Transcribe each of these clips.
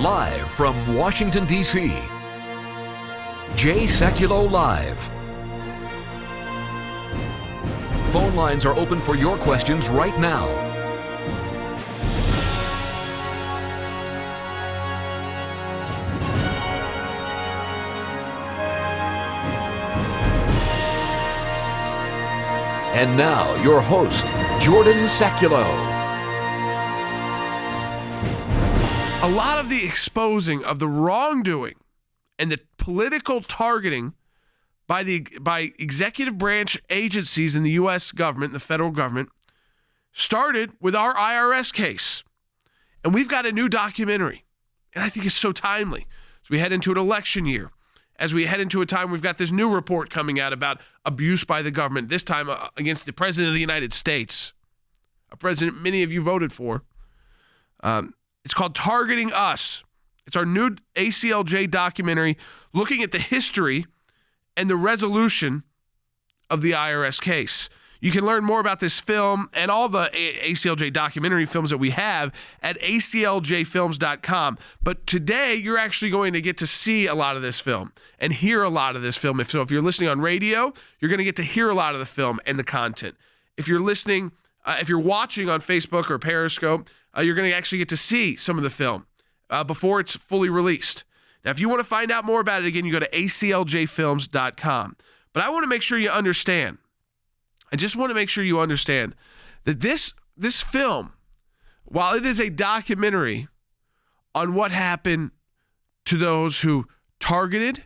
Live from Washington, D.C., Jay Sekulow Live. Phone lines are open for your questions right now. And now, your host, Jordan Sekulow. A lot of the exposing of the wrongdoing and the political targeting by executive branch agencies in the U.S. government, the federal government, started with our IRS case. And we've got a new documentary, and I think it's so timely. As we head into an election year, as we head into a time we've got this new report coming out about abuse by the government, this time against the President of the United States, a president many of you voted for. It's called Targeting Us. It's our new ACLJ documentary looking at the history and the resolution of the IRS case. You can learn more about this film and all the ACLJ documentary films that we have at ACLJfilms.com. But today, you're actually going to get to see a lot of this film and hear a lot of this film. If you're listening on radio, you're going to get to hear a lot of the film and the content. If you're listening, if you're watching on Facebook or Periscope, you're going to actually get to see some of the film before it's fully released. Now, if you want to find out more about it, again, you go to ACLJfilms.com. But I want to make sure you understand. I just want to make sure you understand that this film, while it is a documentary on what happened to those who targeted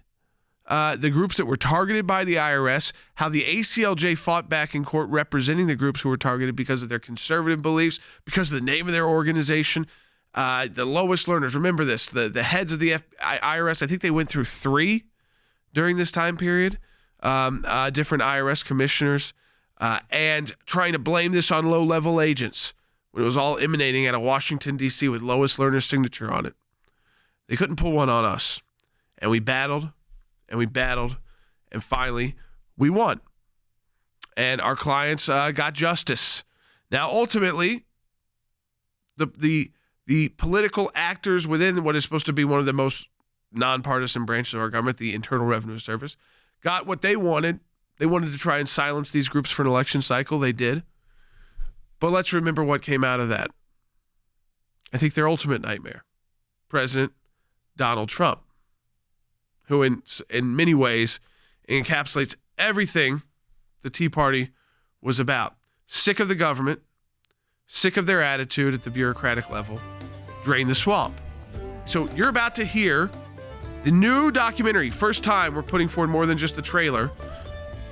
the groups that were targeted by the IRS, how the ACLJ fought back in court representing the groups who were targeted because of their conservative beliefs, because of the name of their organization, the lowest learners. Remember this, the heads of the IRS, I think they went through 3 during this time period, different IRS commissioners, and trying to blame this on low-level agents when it was all emanating out of Washington, D.C. with lowest learner's signature on it. They couldn't pull one on us, and we battled. And we battled, and finally, we won. And our clients got justice. Now, ultimately, the political actors within what is supposed to be one of the most nonpartisan branches of our government, the Internal Revenue Service, got what they wanted. They wanted to try and silence these groups for an election cycle. They did. But let's remember what came out of that. I think their ultimate nightmare, President Donald Trump, who in many ways encapsulates everything the Tea Party was about. Sick of the government, sick of their attitude at the bureaucratic level, drain the swamp. So you're about to hear the new documentary, first time we're putting forward more than just the trailer,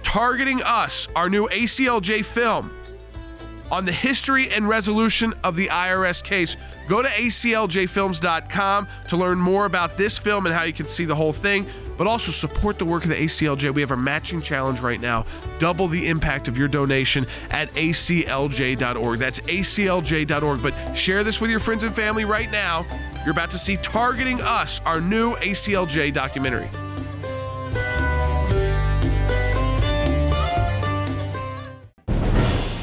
Targeting Us, our new ACLJ film on the history and resolution of the IRS case. Go to ACLJfilms.com to learn more about this film and how you can see the whole thing, but also support the work of the ACLJ. We have our matching challenge right now. Double the impact of your donation at ACLJ.org. That's ACLJ.org. But share this with your friends and family right now. You're about to see Targeting Us, our new ACLJ documentary.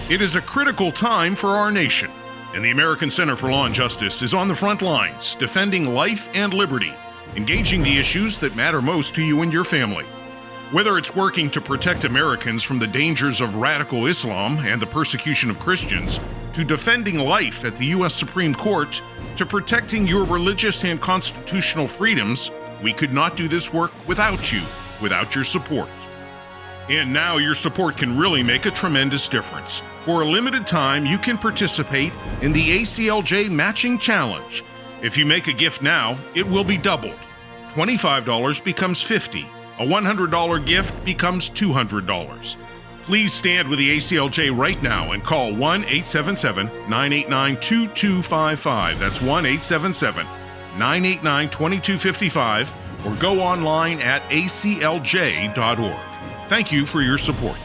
It is a critical time for our nation, and the American Center for Law and Justice is on the front lines, defending life and liberty, engaging the issues that matter most to you and your family. Whether it's working to protect Americans from the dangers of radical Islam and the persecution of Christians, to defending life at the U.S. Supreme Court, to protecting your religious and constitutional freedoms, we could not do this work without you, without your support. And now your support can really make a tremendous difference. For a limited time, you can participate in the ACLJ Matching Challenge. If you make a gift now, it will be doubled. $25 becomes $50. A $100 gift becomes $200. Please stand with the ACLJ right now and call 1-877-989-2255. That's 1-877-989-2255, or go online at aclj.org. Thank you for your support.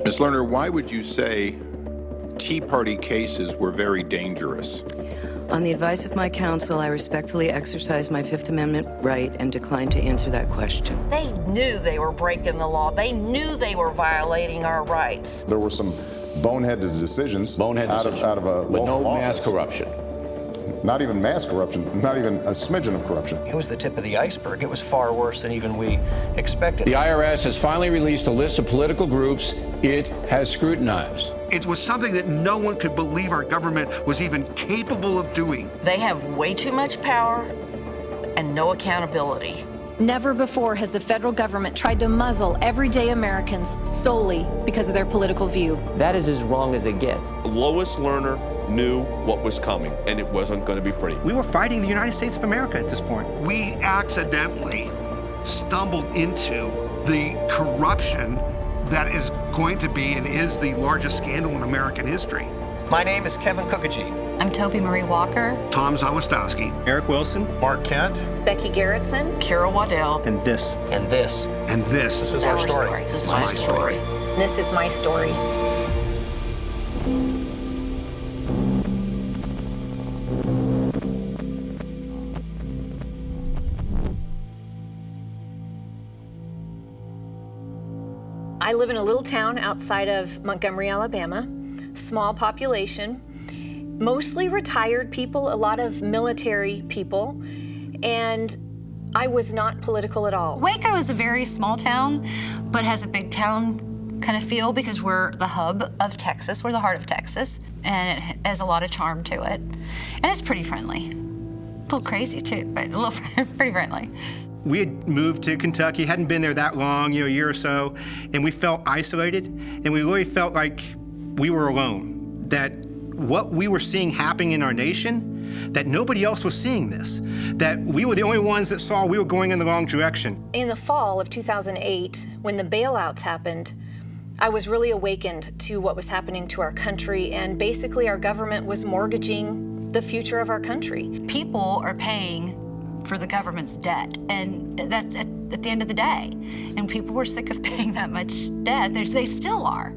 Ms. Lerner, why would you say Tea Party cases were very dangerous? On the advice of my counsel, I respectfully exercise my Fifth Amendment right and decline to answer that question. They knew they were breaking the law. They knew they were violating our rights. There were some boneheaded decisions out of a but local no mass office. corruption. Not even mass corruption, not even a smidgen of corruption. It was the tip of the iceberg. It was far worse than even we expected. The IRS has finally released a list of political groups it has scrutinized. It was something that no one could believe our government was even capable of doing. They have way too much power and no accountability. Never before has the federal government tried to muzzle everyday Americans solely because of their political view. That is as wrong as it gets. Lois Lerner knew what was coming, and it wasn't going to be pretty. We were fighting the United States of America at this point. We accidentally stumbled into the corruption that is going to be and is the largest scandal in American history. My name is Kevin Kookogee. I'm Toby Marie Walker. Tom Zawistowski. Eric Wilson. Mark Kent. Becky Garrettson. Kara Waddell. And this. And this is our story. This is my story. This is my story. I live in a little town outside of Montgomery, Alabama. Small population, mostly retired people, a lot of military people, and I was not political at all. Waco is a very small town, but has a big town kind of feel because we're the hub of Texas. We're the heart of Texas, and it has a lot of charm to it. And it's pretty friendly. A little crazy too, but a little pretty friendly. We had moved to Kentucky, hadn't been there that long, a year or so, and we felt isolated, and we really felt like we were alone, that what we were seeing happening in our nation, that nobody else was seeing this, that we were the only ones that saw we were going in the wrong direction. In the fall of 2008, when the bailouts happened, I was really awakened to what was happening to our country, and basically our government was mortgaging the future of our country. People are paying for the government's debt, and that at the end of the day, and people were sick of paying that much debt. They still are.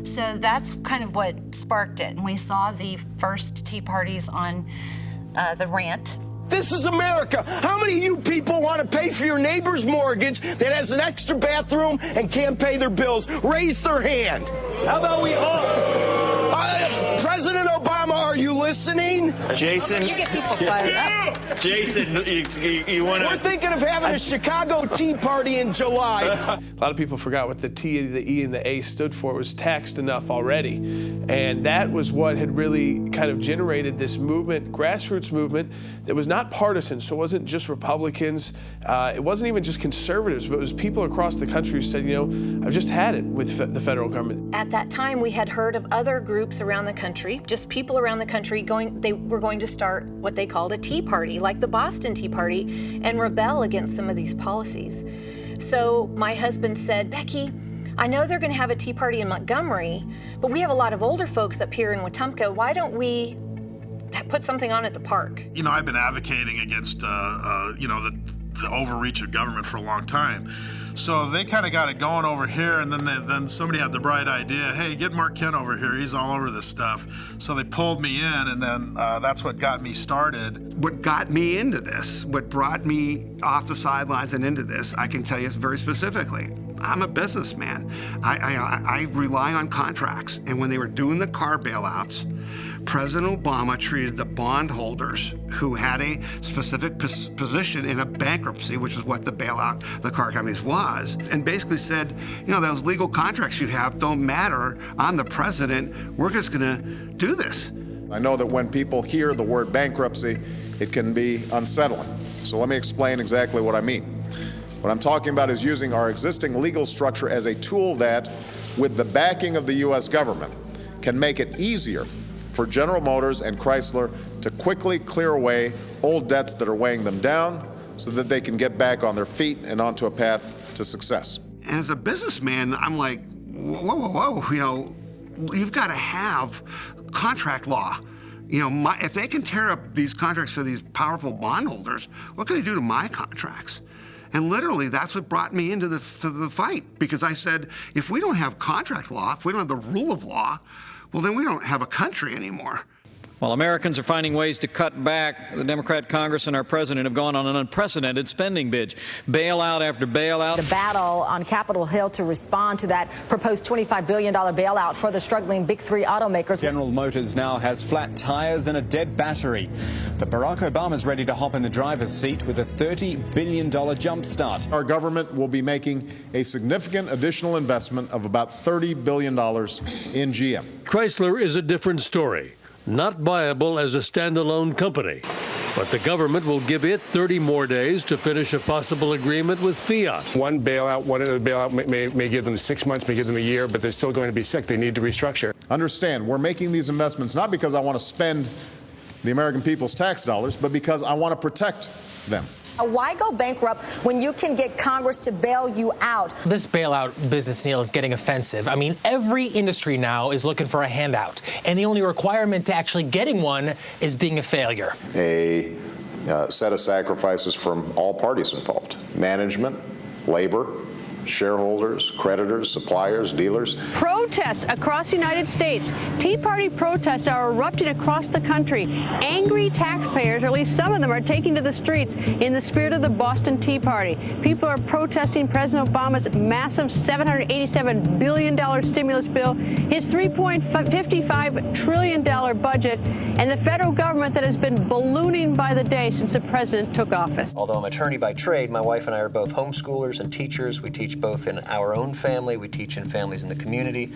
So that's kind of what sparked it, and we saw the first tea parties on the rant. This is America. How many of you people want to pay for your neighbor's mortgage that has an extra bathroom and can't pay their bills? Raise their hand. How about we all? President Obama, are you listening? Jason, you get people fired up. Jason, you want to? We're thinking of having a Chicago Tea Party in July. A lot of people forgot what the T, the E, and the A stood for. It was taxed enough already. And that was what had really kind of generated this movement, grassroots movement, that was not partisan. So it wasn't just Republicans. It wasn't even just conservatives, but it was people across the country who said, you know, I've just had it with the federal government. At that time, we had heard of other groups around the country, just people around the country they were going to start what they called a tea party, like the Boston Tea Party, and rebel against some of these policies. So my husband said, Becky, I know they're going to have a tea party in Montgomery, but we have a lot of older folks up here in Wetumpka. Why don't we put something on at the park? You know, I've been advocating against, the overreach of government for a long time. So they kind of got it going over here, and then somebody had the bright idea, hey, get Mark Kent over here, he's all over this stuff. So they pulled me in, and then that's what got me started. What got me into this, what brought me off the sidelines and into this, I can tell you very specifically. I'm a businessman. I rely on contracts, and when they were doing the car bailouts, President Obama treated the bondholders who had a specific position in a bankruptcy, which is what the bailout, the car companies was, and basically said, you know, those legal contracts you have don't matter. I'm the president. We're just going to do this. I know that when people hear the word bankruptcy, it can be unsettling. So let me explain exactly what I mean. What I'm talking about is using our existing legal structure as a tool that, with the backing of the U.S. government, can make it easier for General Motors and Chrysler to quickly clear away old debts that are weighing them down so that they can get back on their feet and onto a path to success. And as a businessman, I'm like, whoa, you know, you've got to have contract law. You know, if they can tear up these contracts for these powerful bondholders, what can they do to my contracts? And literally, that's what brought me into the fight, because I said, if we don't have contract law, if we don't have the rule of law, well, then we don't have a country anymore. While Americans are finding ways to cut back, the Democrat Congress and our president have gone on an unprecedented spending binge. Bailout after bailout. The battle on Capitol Hill to respond to that proposed $25 billion bailout for the struggling big three automakers. General Motors now has flat tires and a dead battery. But Barack Obama's ready to hop in the driver's seat with a $30 billion jump start. Our government will be making a significant additional investment of about $30 billion in GM. Chrysler is a different story. Not viable as a standalone company. But the government will give it 30 more days to finish a possible agreement with Fiat. One other bailout may give them 6 months, may give them a year, but they're still going to be sick. They need to restructure. Understand, we're making these investments not because I want to spend the American people's tax dollars, but because I want to protect them. Why go bankrupt when you can get Congress to bail you out? This bailout business deal is getting offensive. I mean, every industry now is looking for a handout, and the only requirement to actually getting one is being a failure. A set of sacrifices from all parties involved: management, labor, shareholders, creditors, suppliers, dealers. Protests across the United States. Tea Party protests are erupting across the country. Angry taxpayers, or at least some of them, are taking to the streets in the spirit of the Boston Tea Party. People are protesting President Obama's massive $787 billion stimulus bill, his $3.55 trillion budget, and the federal government that has been ballooning by the day since the president took office. Although I'm an attorney by trade, my wife and I are both homeschoolers and teachers. We teach both in our own family, we teach in families in the community.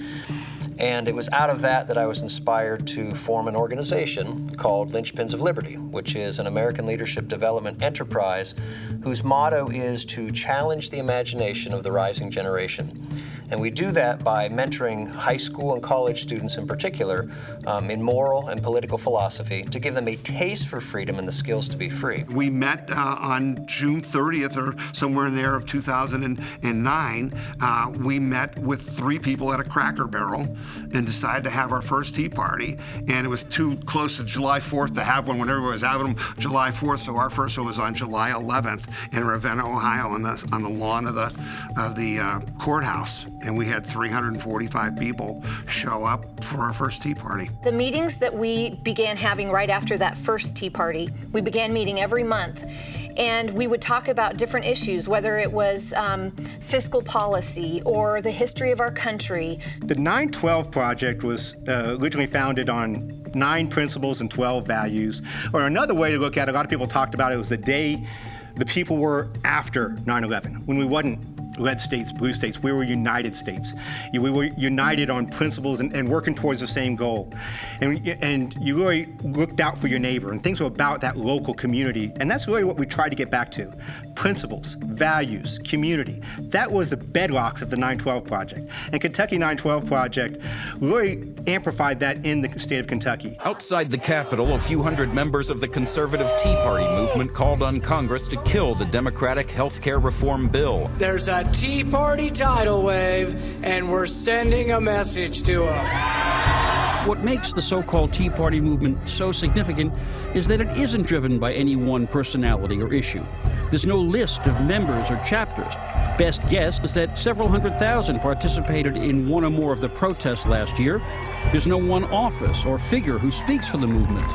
And it was out of that I was inspired to form an organization called Linchpins of Liberty, which is an American leadership development enterprise whose motto is to challenge the imagination of the rising generation. And we do that by mentoring high school and college students in particular in moral and political philosophy to give them a taste for freedom and the skills to be free. We met on June 30th or somewhere in there of 2009. We met with 3 people at a Cracker Barrel and decided to have our first Tea Party. And it was too close to July 4th to have one when everyone was having them July 4th. So our first one was on July 11th in Ravenna, Ohio, on the lawn of the courthouse. And we had 345 people show up for our first Tea Party. The meetings that we began having right after that first Tea Party, we began meeting every month. And we would talk about different issues, whether it was fiscal policy or the history of our country. The 9/12 Project was originally founded on 9 principles and 12 values. Or another way to look at it, a lot of people talked about it, was the day the people were after 9/11, when we wasn't red states, blue states. We were United States. We were united on principles and working towards the same goal. And you really looked out for your neighbor, and things were about that local community. And that's really what we tried to get back to. Principles, values, community. That was the bedrocks of the 9/12 Project. And Kentucky 9/12 Project really amplified that in the state of Kentucky. Outside the Capitol, a few hundred members of the conservative Tea Party movement called on Congress to kill the Democratic health care reform bill. There's a Tea Party tidal wave, and we're sending a message to them. What makes the so-called Tea Party movement so significant is that it isn't driven by any one personality or issue. There's no list of members or chapters. Best guess is that several 100,000 participated in one or more of the protests last year. There's no one office or figure who speaks for the movement.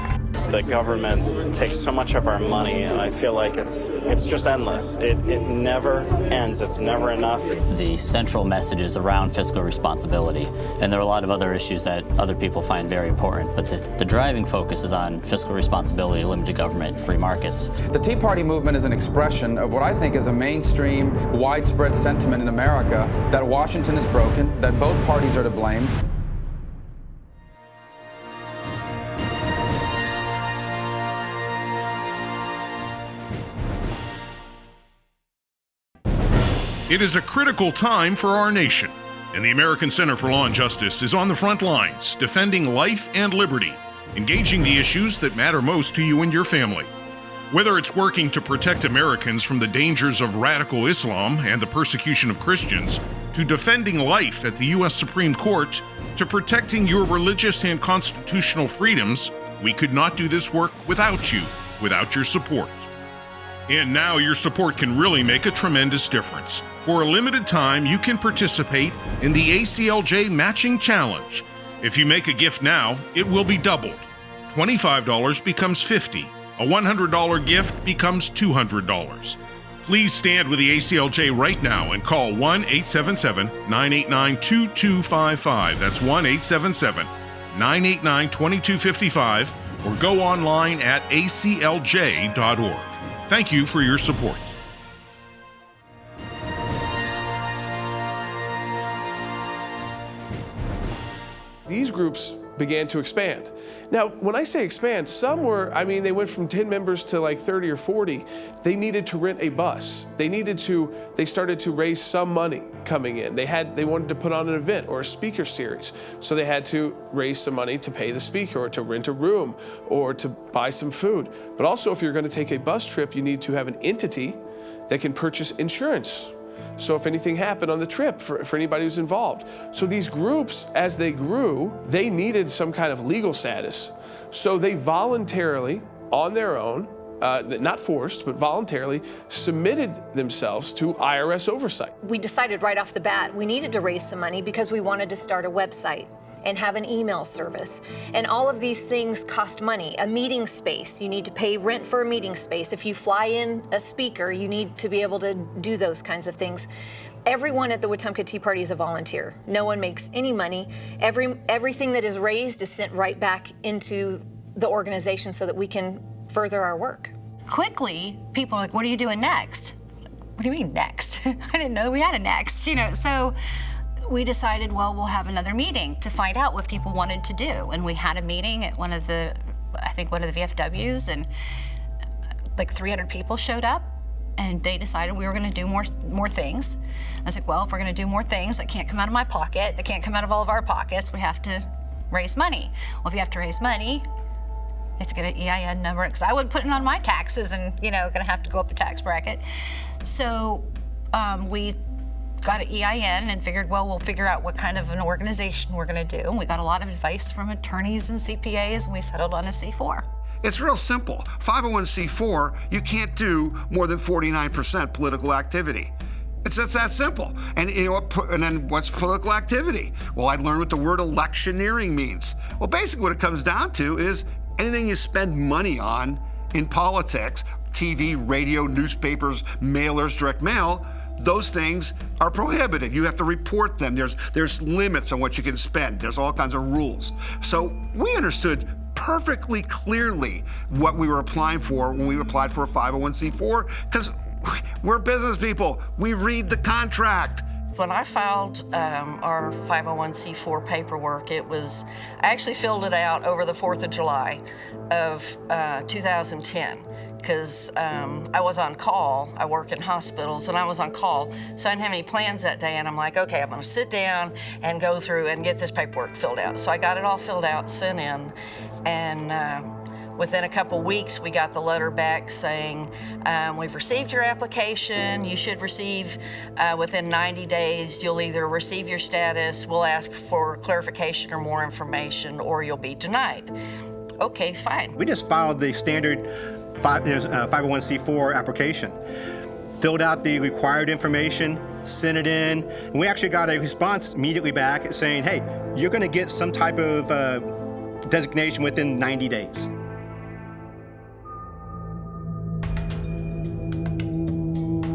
The government takes so much of our money, and I feel like it's just endless. It never ends. It's never enough. The central message is around fiscal responsibility, and there are a lot of other issues that other people find very important, but the driving focus is on fiscal responsibility, limited government, free markets. The Tea Party movement is an expression of what I think is a mainstream, widespread sentiment in America that Washington is broken, that both parties are to blame. It is a critical time for our nation, and the American Center for Law and Justice is on the front lines, defending life and liberty, engaging the issues that matter most to you and your family. Whether it's working to protect Americans from the dangers of radical Islam and the persecution of Christians, to defending life at the U.S. Supreme Court, to protecting your religious and constitutional freedoms, we could not do this work without you, without your support. And now your support can really make a tremendous difference. For a limited time, you can participate in the ACLJ Matching Challenge. If you make a gift now, it will be doubled. $25 becomes $50. A $100 gift becomes $200. Please stand with the ACLJ right now and call 1-877-989-2255. That's 1-877-989-2255, or go online at aclj.org. Thank you for your support. These groups began to expand. Now, when I say expand, some were, they went from 10 members to like 30 or 40. They needed to rent a bus. They started to raise some money coming in. They wanted to put on an event or a speaker series. So they had to raise some money to pay the speaker or to rent a room or to buy some food. But also, if you're going to take a bus trip, you need to have an entity that can purchase insurance. So if anything happened on the trip for anybody who's involved. So these groups, as they grew, they needed some kind of legal status. So they voluntarily, on their own, not forced, but voluntarily, submitted themselves to IRS oversight. We decided right off the bat we needed to raise some money because we wanted to start a website and have an email service. And all of these things cost money. A meeting space, you need to pay rent for a meeting space. If you fly in a speaker, you need to be able to do those kinds of things. Everyone at the Wetumpka Tea Party is a volunteer. No one makes any money. Everything that is raised is sent right back into the organization so that we can further our work. Quickly, people are like, what are you doing next? What do you mean next? I didn't know we had a next, so we decided, well, we'll have another meeting to find out what people wanted to do. And we had a meeting at one of the VFWs, and like 300 people showed up, and they decided we were going to do more things. I was like, well, if we're going to do more things, that can't come out of my pocket. That can't come out of all of our pockets. We have to raise money. Well, if you have to raise money, it's get an EIN number, because I wasn't putting on my taxes and, going to have to go up a tax bracket. So we got an EIN and figured, well, we'll figure out what kind of an organization we're going to do. And we got a lot of advice from attorneys and CPAs, and we settled on a C4. It's real simple. 501c4, you can't do more than 49% political activity. It's that simple. And and then what's political activity? Well, I learned what the word electioneering means. Well, basically what it comes down to is anything you spend money on in politics, TV, radio, newspapers, mailers, direct mail, those things are prohibited. You have to report them. There's limits on what you can spend. There's all kinds of rules. So we understood perfectly clearly what we were applying for when we applied for a 501c4, because we're business people. We read the contract. When I filed our 501c4 paperwork, I actually filled it out over the 4th of July of 2010. Because I was on call. I work in hospitals, and I was on call, so I didn't have any plans that day. And I'm like, okay, I'm gonna sit down and go through and get this paperwork filled out. So I got it all filled out, sent in, and within a couple weeks, we got the letter back saying, we've received your application. You should receive, within 90 days, you'll either receive your status, we'll ask for clarification or more information, or you'll be denied. Okay, fine. We just filed the standard 501c4 application, filled out the required information, sent it in, and we actually got a response immediately back saying, hey, you're going to get some type of designation within 90 days.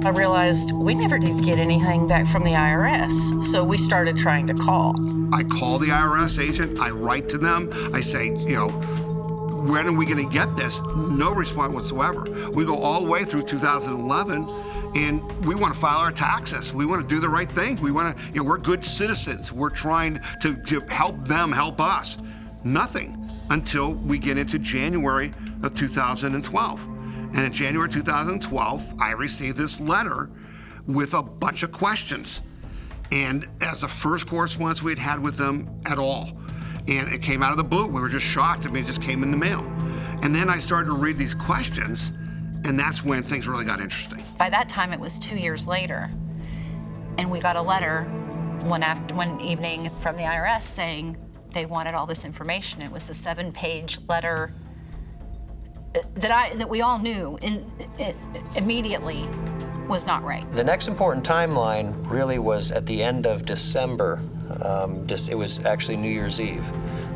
I realized we never did get anything back from the IRS, so we started trying to call. I call the IRS agent, I write to them, I say, when are we going to get this? No response whatsoever. We go all the way through 2011, and we want to file our taxes. We want to do the right thing. We want to, we're good citizens. We're trying to help them help us. Nothing until we get into January of 2012. And in January 2012, I received this letter with a bunch of questions. And as the first correspondence we had had with them at all. And it came out of the blue. We were just shocked. It just came in the mail. And then I started to read these questions, and that's when things really got interesting. By that time, it was 2 years later, and we got a letter one evening from the IRS saying they wanted all this information. It was a 7-page letter that we all knew immediately was not right. The next important timeline really was at the end of December. It was actually New Year's Eve.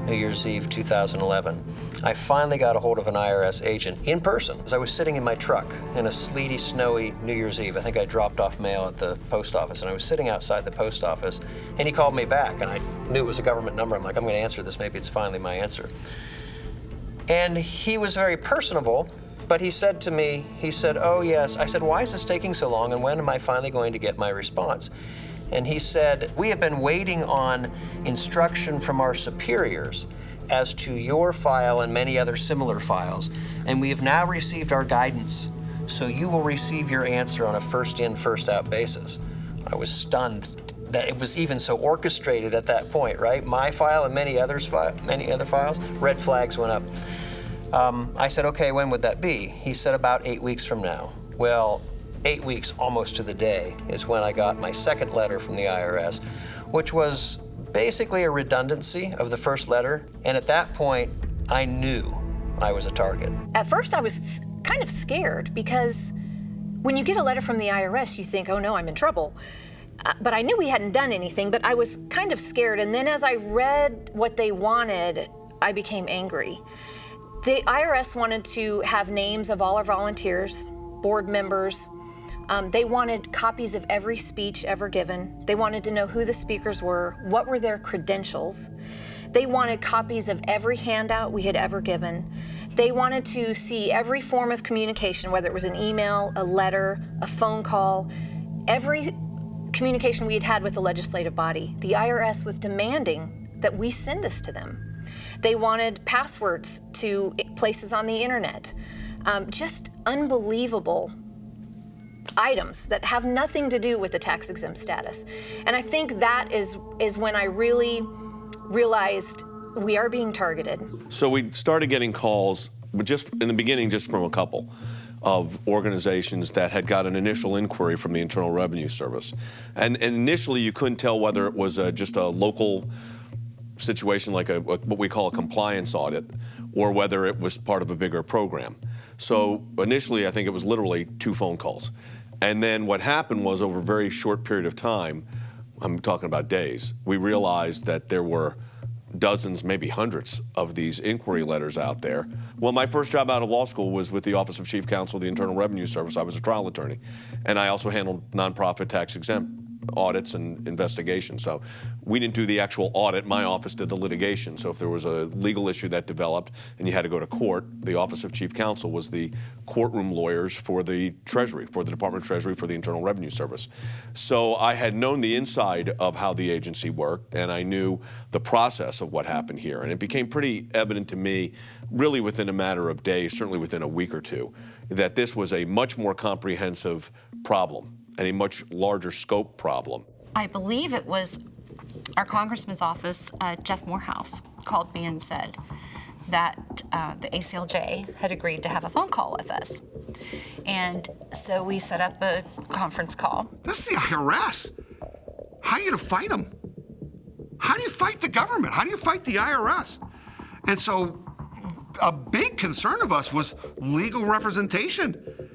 New Year's Eve 2011, I finally got a hold of an IRS agent in person. As I was sitting in my truck in a sleety, snowy New Year's Eve. I think I dropped off mail at the post office, and I was sitting outside the post office, and he called me back, and I knew it was a government number. I'm like, I'm going to answer this. Maybe it's finally my answer. And he was very personable, but he said to me, he said, oh, yes. I said, why is this taking so long, and when am I finally going to get my response? And he said, we have been waiting on instruction from our superiors as to your file and many other similar files, and we have now received our guidance, so you will receive your answer on a first-in, first-out basis. I was stunned that it was even so orchestrated at that point, right? My file and many other files, red flags went up. I said, okay, when would that be? He said about 8 weeks from now. Well, 8 weeks, almost to the day, is when I got my second letter from the IRS, which was basically a redundancy of the first letter. And at that point, I knew I was a target. At first, I was kind of scared because when you get a letter from the IRS, you think, oh no, I'm in trouble. But I knew we hadn't done anything, but I was kind of scared. And then as I read what they wanted, I became angry. The IRS wanted to have names of all our volunteers, board members. They wanted copies of every speech ever given. They wanted to know who the speakers were, what were their credentials. They wanted copies of every handout we had ever given. They wanted to see every form of communication, whether it was an email, a letter, a phone call, every communication we had had with the legislative body. The IRS was demanding that we send this to them. They wanted passwords to places on the internet. Just unbelievable items that have nothing to do with the tax-exempt status. And I think that is when I really realized we are being targeted. So we started getting calls, but just in the beginning, just from a couple of organizations that had got an initial inquiry from the Internal Revenue Service. And initially, you couldn't tell whether it was just a local situation like what we call a compliance audit, or whether it was part of a bigger program. So initially, I think it was literally 2 phone calls. And then what happened was, over a very short period of time, I'm talking about days, we realized that there were dozens, maybe hundreds of these inquiry letters out there. Well, my first job out of law school was with the Office of Chief Counsel of the Internal Revenue Service. I was a trial attorney, and I also handled nonprofit tax-exempt audits and investigations. So we didn't do the actual audit. My office did the litigation. So if there was a legal issue that developed and you had to go to court, the Office of Chief Counsel was the courtroom lawyers for the Treasury, for the Department of Treasury, for the Internal Revenue Service. So I had known the inside of how the agency worked, and I knew the process of what happened here. And it became pretty evident to me, really within a matter of days, certainly within a week or two, that this was a much more comprehensive problem and a much larger scope problem. I believe it was our congressman's office, Jeff Morehouse, called me and said that the ACLJ had agreed to have a phone call with us. And so we set up a conference call. That's the IRS. How are you going to fight them? How do you fight the government? How do you fight the IRS? And so a big concern of us was legal representation.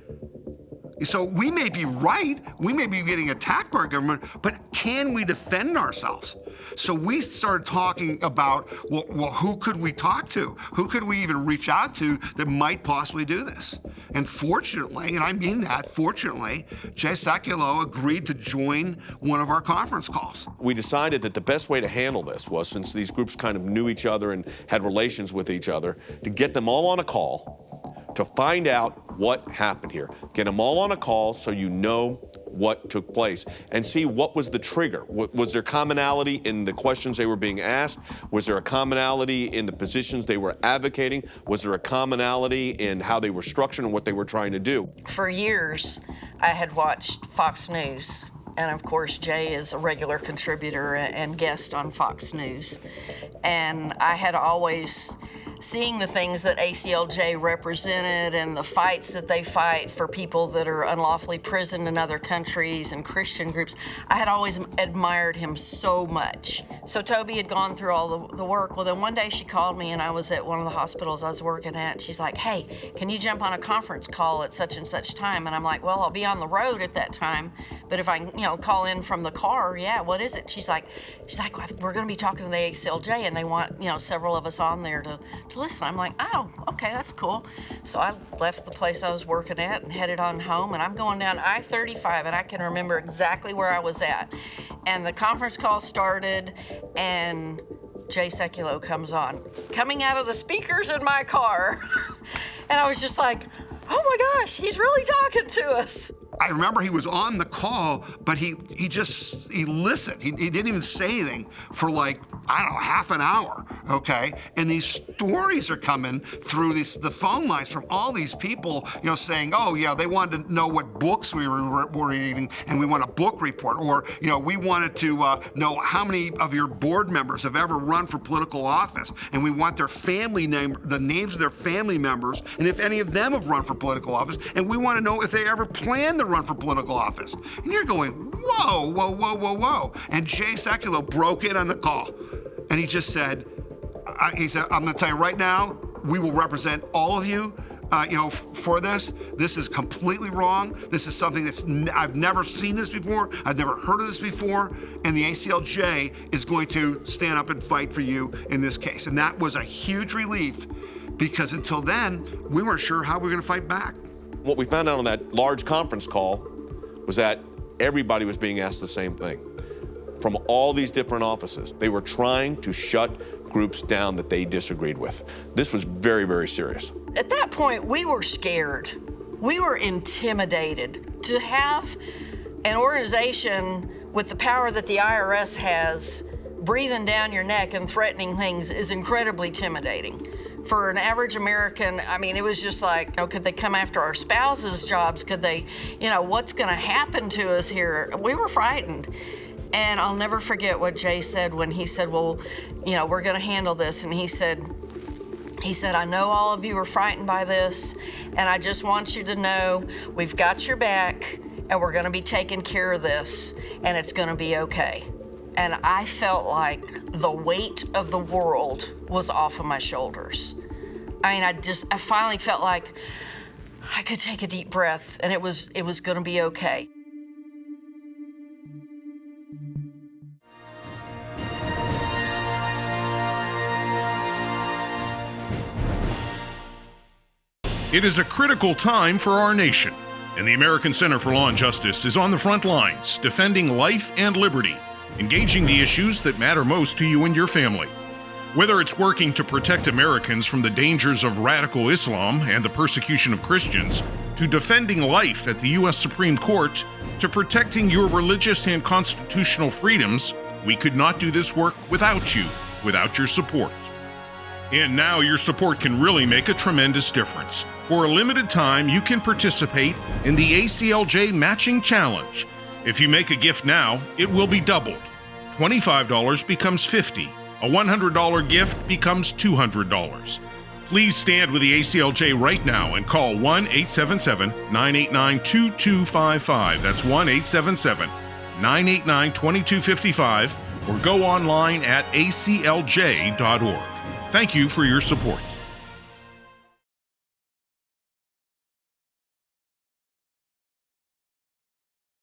So we may be right, we may be getting attacked by our government, but can we defend ourselves? So we started talking about, well, who could we talk to? Who could we even reach out to that might possibly do this? And fortunately, and I mean that, fortunately, Jay Sekulow agreed to join one of our conference calls. We decided that the best way to handle this was, since these groups kind of knew each other and had relations with each other, to get them all on a call to find out what happened here. Get them all on a call so you know what took place and see what was the trigger. Was there commonality in the questions they were being asked? Was there a commonality in the positions they were advocating? Was there a commonality in how they were structured and what they were trying to do? For years, I had watched Fox News. And of course, Jay is a regular contributor and guest on Fox News. And I had always seeing the things that ACLJ represented and the fights that they fight for people that are unlawfully imprisoned in other countries and Christian groups, I had always admired him so much. So Toby had gone through all the work. Well, then one day she called me and I was at one of the hospitals I was working at. And she's like, hey, can you jump on a conference call at such and such time? And I'm like, well, I'll be on the road at that time, but if I, call in from the car, yeah, what is it? She's like, we're gonna be talking to the ACLJ and they want, several of us on there to listen. I'm like, oh, okay, that's cool. So I left the place I was working at and headed on home, and I'm going down I-35, and I can remember exactly where I was at. And the conference call started, and Jay Sekulow comes on, coming out of the speakers in my car. And I was just like, oh my gosh, he's really talking to us. I remember he was on the call, but he listened. He didn't even say anything for half an hour, okay? And these stories are coming through the phone lines from all these people, saying, oh yeah, they wanted to know what books we were reading, and we want a book report, or we wanted to know how many of your board members have ever run for political office, and we want their family name, the names of their family members, and if any of them have run for political office, and we want to know if they ever plan to run for political office. And you're going, whoa, whoa, whoa, whoa, whoa. And Jay Sekulow broke in on the call. And he just said, I'm going to tell you right now, we will represent all of you, for this. This is completely wrong. This is something I've never seen this before. I've never heard of this before. And the ACLJ is going to stand up and fight for you in this case. And that was a huge relief, because until then, we weren't sure how we were going to fight back. What we found out on that large conference call was that everybody was being asked the same thing from all these different offices. They were trying to shut groups down that they disagreed with. This was very, very serious. At that point, we were scared. We were intimidated. To have an organization with the power that the IRS has breathing down your neck and threatening things is incredibly intimidating. For an average American, it was just like, could they come after our spouses' jobs? Could they, what's gonna happen to us here? We were frightened. And I'll never forget what Jay said when he said, well, we're gonna handle this. And he said, I know all of you are frightened by this, and I just want you to know we've got your back, and we're gonna be taking care of this, and it's gonna be okay. And I felt like the weight of the world was off of my shoulders. I finally felt like I could take a deep breath, and it was gonna be okay. It is a critical time for our nation, and the American Center for Law and Justice is on the front lines, defending life and liberty, engaging the issues that matter most to you and your family. Whether it's working to protect Americans from the dangers of radical Islam and the persecution of Christians, to defending life at the U.S. Supreme Court, to protecting your religious and constitutional freedoms, we could not do this work without you, without your support. And now your support can really make a tremendous difference. For a limited time, you can participate in the ACLJ Matching Challenge. If you make a gift now, it will be doubled. $25 becomes $50. A $100 gift becomes $200. Please stand with the ACLJ right now and call 1-877-989-2255. That's 1-877-989-2255, or go online at aclj.org. Thank you for your support.